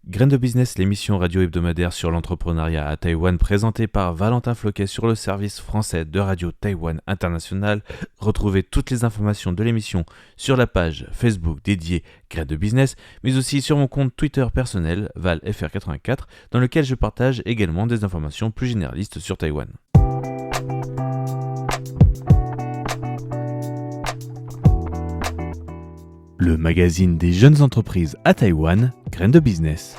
Graines de Business, l'émission radio hebdomadaire sur l'entrepreneuriat à Taïwan, présentée par Valentin Floquet sur le service français de Radio Taïwan International. Retrouvez toutes les informations de l'émission sur la page Facebook dédiée Graines de Business, mais aussi sur mon compte Twitter personnel, ValFR84, dans lequel je partage également des informations plus généralistes sur Taïwan. Le magazine des jeunes entreprises à Taïwan, Graines de Business.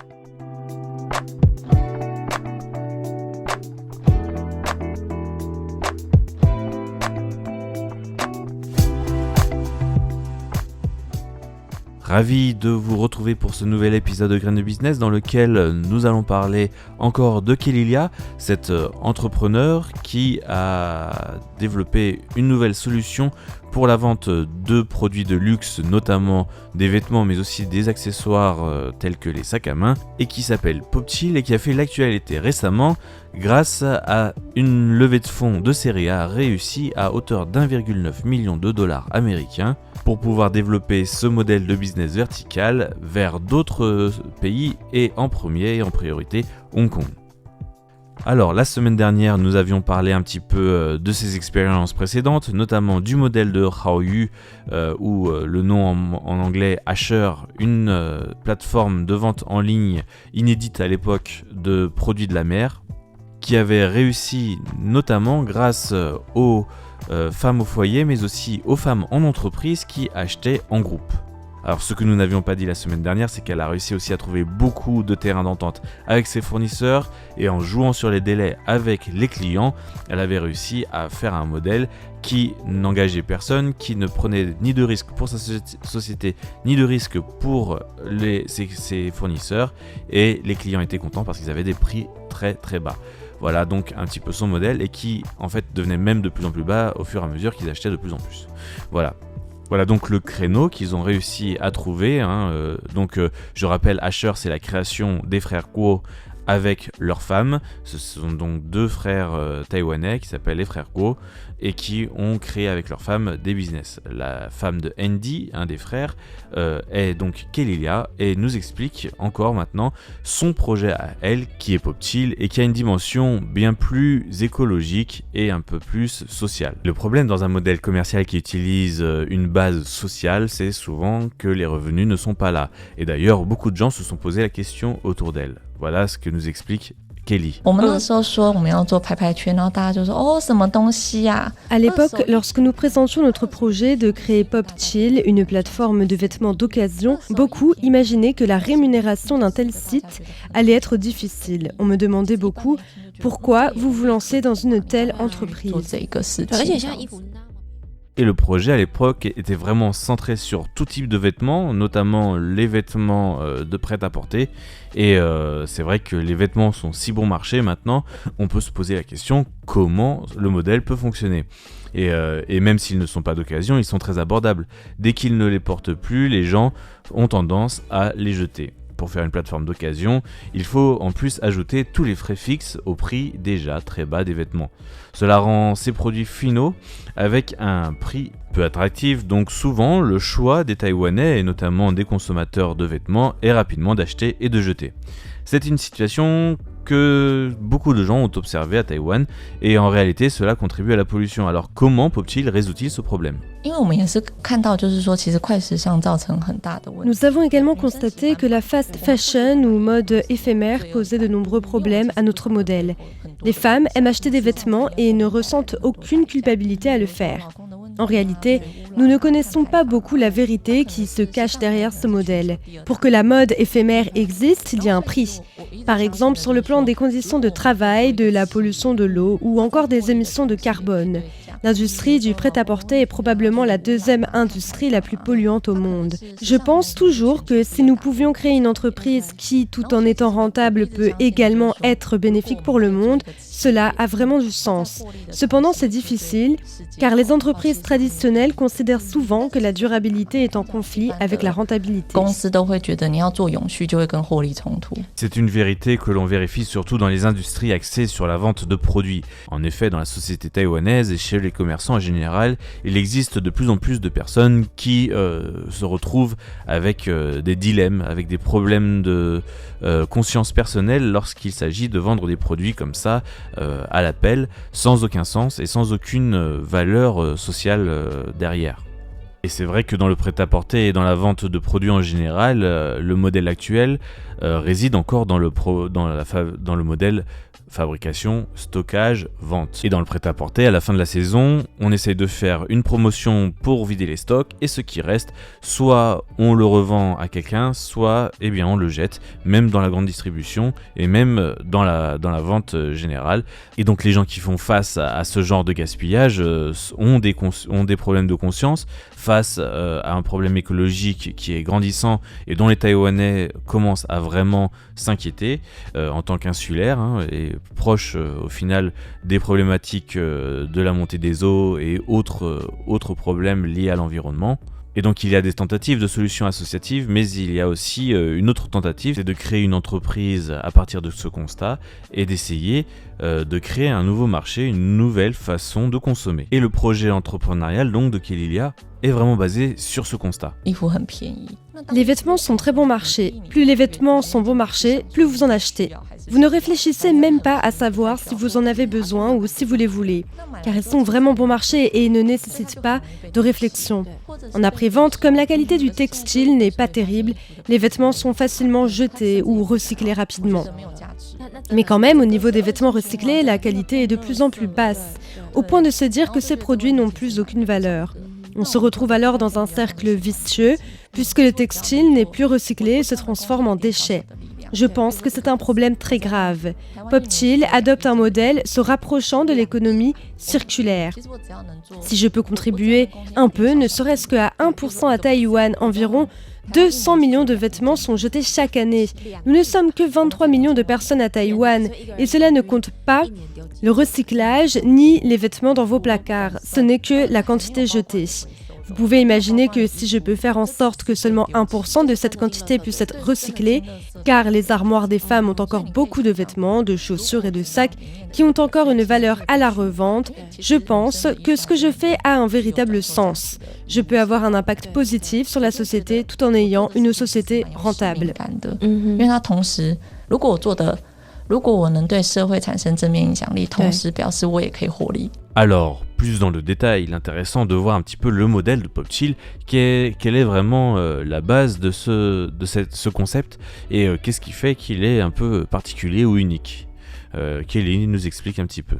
Ravi de vous retrouver pour ce nouvel épisode de Graines de Business dans lequel nous allons parler encore de Kelilia, cet entrepreneur qui a développé une nouvelle solution pour la vente de produits de luxe, notamment des vêtements mais aussi des accessoires tels que les sacs à main, et qui s'appelle Popchill et qui a fait l'actualité récemment grâce à une levée de fonds de série A réussie à hauteur d'1,9 million de dollars américains pour pouvoir développer ce modèle de business vertical vers d'autres pays et en premier et en priorité Hong Kong. Alors la semaine dernière nous avions parlé un petit peu de ses expériences précédentes, notamment du modèle de Haoyu ou le nom en anglais Asher, une plateforme de vente en ligne inédite à l'époque de produits de la mer, qui avait réussi notamment grâce aux femmes au foyer mais aussi aux femmes en entreprise qui achetaient en groupe. Alors ce que nous n'avions pas dit la semaine dernière, c'est qu'elle a réussi aussi à trouver beaucoup de terrains d'entente avec ses fournisseurs et en jouant sur les délais avec les clients, elle avait réussi à faire un modèle qui n'engageait personne, qui ne prenait ni de risque pour sa société ni de risque pour ses fournisseurs, et les clients étaient contents parce qu'ils avaient des prix très très bas. Voilà donc un petit peu son modèle, et qui en fait devenait même de plus en plus bas au fur et à mesure qu'ils achetaient de plus en plus. Voilà donc le créneau qu'ils ont réussi à trouver. Je rappelle, Asher, c'est la création des frères Guo avec leurs femmes. Ce sont donc deux frères taïwanais qui s'appellent les frères Guo et qui ont créé avec leurs femmes des business. La femme de Andy, un des frères, est donc Kelilia et nous explique encore maintenant son projet à elle, qui est Popchill et qui a une dimension bien plus écologique et un peu plus sociale. Le problème dans un modèle commercial qui utilise une base sociale, c'est souvent que les revenus ne sont pas là. Et d'ailleurs, beaucoup de gens se sont posé la question autour d'elle. Voilà ce que nous explique Kelly. À l'époque, lorsque nous présentions notre projet de créer Popchill, une plateforme de vêtements d'occasion, beaucoup imaginaient que la rémunération d'un tel site allait être difficile. On me demandait beaucoup pourquoi vous vous lancez dans une telle entreprise. Et le projet à l'époque était vraiment centré sur tout type de vêtements, notamment les vêtements de prêt-à-porter. Et c'est vrai que les vêtements sont si bon marché maintenant, on peut se poser la question comment le modèle peut fonctionner. Et même s'ils ne sont pas d'occasion, ils sont très abordables. Dès qu'ils ne les portent plus, les gens ont tendance à les jeter. Pour faire une plateforme d'occasion, il faut en plus ajouter tous les frais fixes au prix déjà très bas des vêtements. Cela rend ces produits finaux avec un prix peu attractif, donc souvent le choix des Taïwanais et notamment des consommateurs de vêtements est rapidement d'acheter et de jeter. C'est une situation que beaucoup de gens ont observé à Taïwan et en réalité cela contribue à la pollution. Alors comment Popchill résout-il ce problème ? Nous avons également constaté que la fast fashion ou mode éphémère posait de nombreux problèmes à notre modèle. Les femmes aiment acheter des vêtements et ne ressentent aucune culpabilité à le faire. En réalité, nous ne connaissons pas beaucoup la vérité qui se cache derrière ce modèle. Pour que la mode éphémère existe, il y a un prix. Par exemple, sur le plan des conditions de travail, de la pollution de l'eau ou encore des émissions de carbone. L'industrie du prêt-à-porter est probablement la deuxième industrie la plus polluante au monde. Je pense toujours que si nous pouvions créer une entreprise qui, tout en étant rentable, peut également être bénéfique pour le monde, cela a vraiment du sens. Cependant, c'est difficile, car les entreprises traditionnelles considèrent souvent que la durabilité est en conflit avec la rentabilité. C'est une vérité que l'on vérifie surtout dans les industries axées sur la vente de produits. En effet, dans la société taïwanaise et chez les les commerçants en général, il existe de plus en plus de personnes qui se retrouvent avec des dilemmes, avec des problèmes de conscience personnelle lorsqu'il s'agit de vendre des produits comme ça à l'appel, sans aucun sens et sans aucune valeur sociale derrière. Et c'est vrai que dans le prêt-à-porter et dans la vente de produits en général, le modèle actuel réside encore dans le modèle fabrication, stockage, vente. Et dans le prêt-à-porter, à la fin de la saison, on essaye de faire une promotion pour vider les stocks et ce qui reste, soit on le revend à quelqu'un, soit on le jette, même dans la grande distribution et même dans la vente générale. Et donc les gens qui font face à ce genre de gaspillage ont des problèmes de conscience face à un problème écologique qui est grandissant et dont les Taïwanais commencent à vraiment s'inquiéter en tant qu'insulaires et proches au final des problématiques de la montée des eaux et autres problèmes liés à l'environnement. Et donc il y a des tentatives de solutions associatives, mais il y a aussi une autre tentative, c'est de créer une entreprise à partir de ce constat et d'essayer de créer un nouveau marché, une nouvelle façon de consommer. Et le projet entrepreneurial donc de Kelilia est vraiment basé sur ce constat. Les vêtements sont très bon marché. Plus les vêtements sont bon marché, plus vous en achetez. Vous ne réfléchissez même pas à savoir si vous en avez besoin ou si vous les voulez, car ils sont vraiment bon marché et ne nécessitent pas de réflexion. En après-vente, comme la qualité du textile n'est pas terrible, les vêtements sont facilement jetés ou recyclés rapidement. Mais quand même, au niveau des vêtements recyclés, la qualité est de plus en plus basse, au point de se dire que ces produits n'ont plus aucune valeur. On se retrouve alors dans un cercle vicieux, puisque le textile n'est plus recyclé et se transforme en déchet. Je pense que c'est un problème très grave. Popchill adopte un modèle se rapprochant de l'économie circulaire. Si je peux contribuer un peu, ne serait-ce qu'à 1% à Taïwan, environ 200 millions de vêtements sont jetés chaque année. Nous ne sommes que 23 millions de personnes à Taïwan et cela ne compte pas le recyclage ni les vêtements dans vos placards. Ce n'est que la quantité jetée. Vous pouvez imaginer que si je peux faire en sorte que seulement 1% de cette quantité puisse être recyclée, car les armoires des femmes ont encore beaucoup de vêtements, de chaussures et de sacs qui ont encore une valeur à la revente, je pense que ce que je fais a un véritable sens. Je peux avoir un impact positif sur la société tout en ayant une société rentable. Alors, plus dans le détail, il est intéressant de voir un petit peu le modèle de Popchill, quelle est vraiment la base de ce concept et qu'est-ce qui fait qu'il est un peu particulier ou unique. Kelly nous explique un petit peu.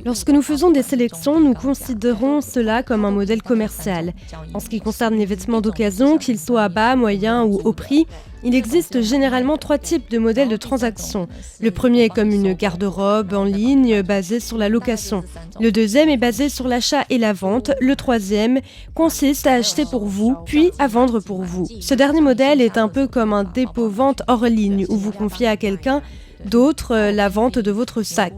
Lorsque nous faisons des sélections, nous considérons cela comme un modèle commercial. En ce qui concerne les vêtements d'occasion, qu'ils soient à bas, moyen ou haut prix, il existe généralement 3 types de modèles de transaction. Le premier est comme une garde-robe en ligne basée sur la location. Le deuxième est basé sur l'achat et la vente. Le troisième consiste à acheter pour vous, puis à vendre pour vous. Ce dernier modèle est un peu comme un dépôt-vente hors ligne où vous confiez à quelqu'un d'autre la vente de votre sac.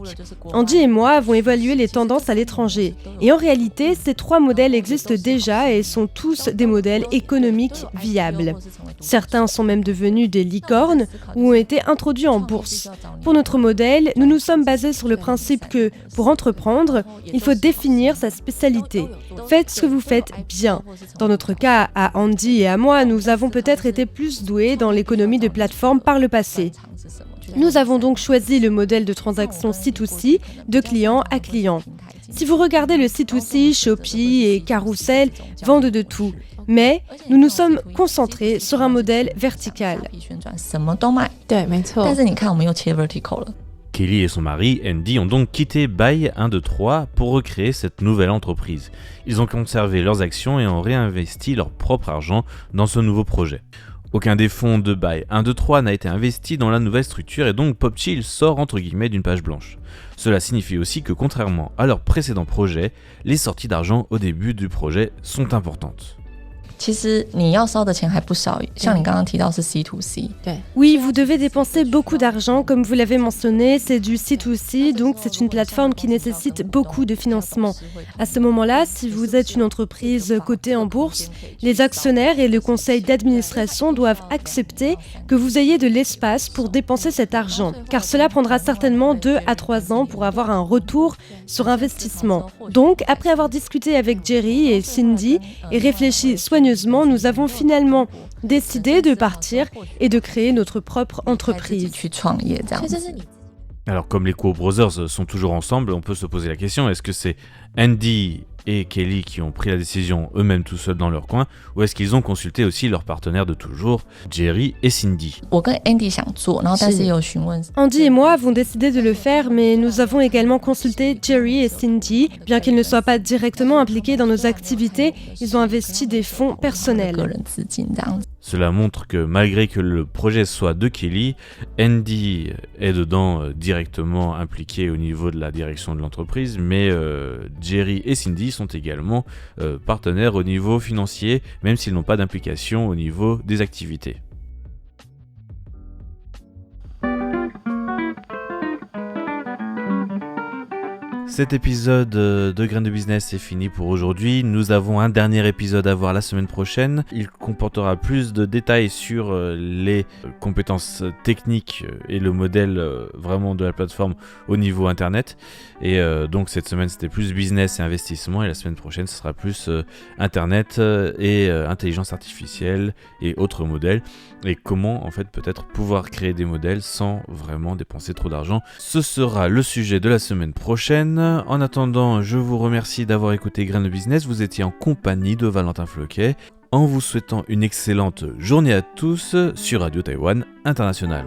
Andy et moi avons évalué les tendances à l'étranger. Et en réalité, ces 3 modèles existent déjà et sont tous des modèles économiques viables. Certains sont même devenus des licornes ou ont été introduits en bourse. Pour notre modèle, nous nous sommes basés sur le principe que, pour entreprendre, il faut définir sa spécialité. Faites ce que vous faites bien. Dans notre cas, à Andy et à moi, nous avons peut-être été plus doués dans l'économie de plateforme par le passé. Nous avons donc choisi le modèle de transaction C2C, de client à client. Si vous regardez le C2C, Shopee et Carousel vendent de tout, mais nous nous sommes concentrés sur un modèle vertical. Kelly et son mari, Andy, ont donc quitté Buy 123 pour recréer cette nouvelle entreprise. Ils ont conservé leurs actions et ont réinvesti leur propre argent dans ce nouveau projet. Aucun des fonds de Buy 123 n'a été investi dans la nouvelle structure et donc Popchill sort entre guillemets d'une page blanche. Cela signifie aussi que contrairement à leur précédent projet, les sorties d'argent au début du projet sont importantes. Oui, vous devez dépenser beaucoup d'argent, comme vous l'avez mentionné, c'est du C2C, donc c'est une plateforme qui nécessite beaucoup de financement. À ce moment-là, si vous êtes une entreprise cotée en bourse, les actionnaires et le conseil d'administration doivent accepter que vous ayez de l'espace pour dépenser cet argent, car cela prendra certainement 2 à 3 ans pour avoir un retour sur investissement. Donc, après avoir discuté avec Jerry et Cindy et réfléchi soigneusement, nous avons finalement décidé de partir et de créer notre propre entreprise. Alors comme les Kuo Brothers sont toujours ensemble, on peut se poser la question, est-ce que c'est Andy et Kelly qui ont pris la décision eux-mêmes tout seuls dans leur coin, ou est-ce qu'ils ont consulté aussi leurs partenaires de toujours, Jerry et Cindy? Andy et moi avons décidé de le faire, mais nous avons également consulté Jerry et Cindy. Bien qu'ils ne soient pas directement impliqués dans nos activités, ils ont investi des fonds personnels. Cela montre que malgré que le projet soit de Kelly, Andy est dedans directement impliqué au niveau de la direction de l'entreprise, mais Jerry et Cindy sont également partenaires au niveau financier, même s'ils n'ont pas d'implication au niveau des activités. Cet épisode de Graines de Business est fini pour aujourd'hui. Nous avons un dernier épisode à voir la semaine prochaine. Il comportera plus de détails sur les compétences techniques et le modèle vraiment de la plateforme au niveau internet. Et donc cette semaine c'était plus business et investissement, et la semaine prochaine ce sera plus internet et intelligence artificielle et autres modèles. Et comment en fait peut-être pouvoir créer des modèles sans vraiment dépenser trop d'argent. Ce sera le sujet de la semaine prochaine. En attendant, je vous remercie d'avoir écouté Graines de Business. Vous étiez en compagnie de Valentin Floquet, en vous souhaitant une excellente journée à tous sur Radio Taïwan International.